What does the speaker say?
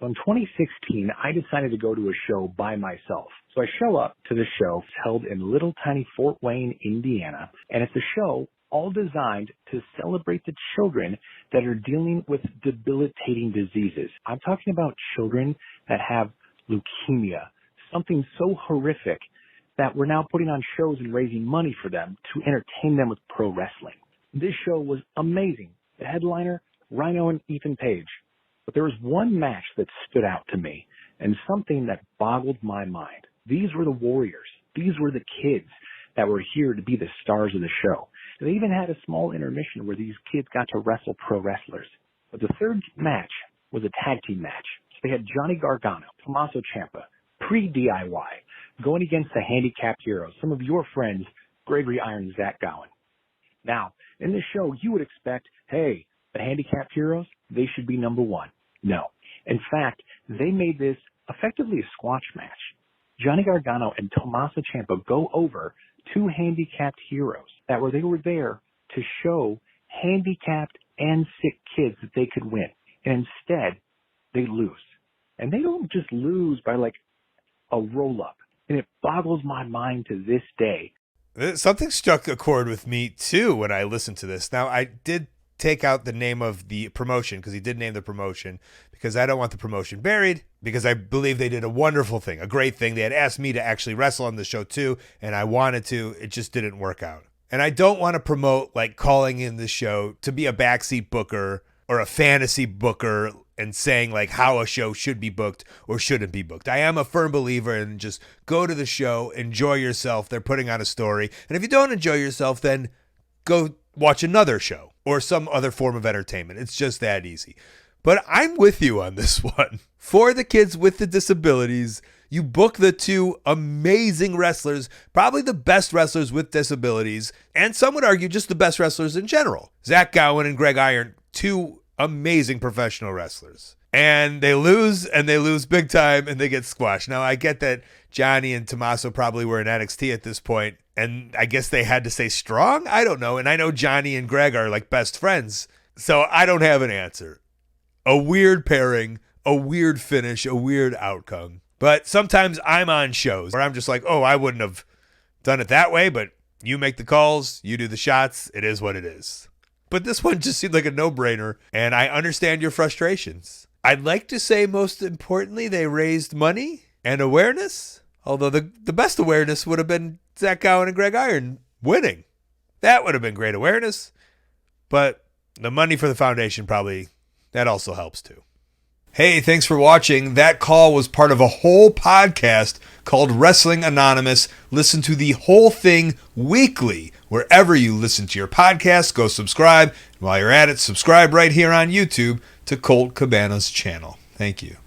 So in 2016, I decided to go to a show by myself. So I show up to the show. It's held in little tiny Fort Wayne, Indiana, and it's a show all designed to celebrate the children that are dealing with debilitating diseases. I'm talking about children that have leukemia, something so horrific that we're now putting on shows and raising money for them to entertain them with pro wrestling. This show was amazing. The headliner, Rhino and Ethan Page. But there was one match that stood out to me and something that boggled my mind. These were the warriors. These were the kids that were here to be the stars of the show. They even had a small intermission where these kids got to wrestle pro wrestlers. But the third match was a tag team match. So they had Johnny Gargano, Tommaso Ciampa, pre-DIY, going against the handicapped heroes, some of your friends, Gregory Iron and Zach Gowen. Now, in this show, you would expect, hey, the handicapped heroes, they should be number one. No. In fact, they made this effectively a squash match. Johnny Gargano and Tommaso Ciampa go over two handicapped heroes they were there to show handicapped and sick kids that they could win. And instead, they lose. And they don't just lose by like a roll-up. And it boggles my mind to this day. Something struck a chord with me, too, when I listened to this. Now, I did take out the name of the promotion because he did name the promotion because I don't want the promotion buried because I believe they did a wonderful thing, a great thing. They had asked me to actually wrestle on the show, too, and I wanted to. It just didn't work out. And I don't want to promote like calling in the show to be a backseat booker or a fantasy booker and saying like how a show should be booked or shouldn't be booked. I am a firm believer in just go to the show, enjoy yourself. They're putting on a story. And if you don't enjoy yourself, then go watch another show or some other form of entertainment. It's just that easy. But I'm with you on this one. For the kids with the disabilities, you book the two amazing wrestlers, probably the best wrestlers with disabilities, and some would argue just the best wrestlers in general. Zach Gowen and Greg Iron, two amazing professional wrestlers. And they lose big time, and they get squashed. Now, I get that Johnny and Tommaso probably were in NXT at this point, and I guess they had to stay strong? I don't know. And I know Johnny and Greg are like best friends, so I don't have an answer. A weird pairing, a weird finish, a weird outcome. But sometimes I'm on shows where I'm just like, oh, I wouldn't have done it that way, but you make the calls, you do the shots, it is what it is. But this one just seemed like a no-brainer, and I understand your frustrations. I'd like to say most importantly, they raised money and awareness, although the best awareness would have been Zach Gowen and Greg Iron winning. That would have been great awareness, but the money for the foundation probably, that also helps too. Hey, thanks for watching. That call was part of a whole podcast called Wrestling Anonymous. Listen to the whole thing weekly. Wherever you listen to your podcast, go subscribe. And while you're at it, subscribe right here on YouTube to Colt Cabana's channel. Thank you.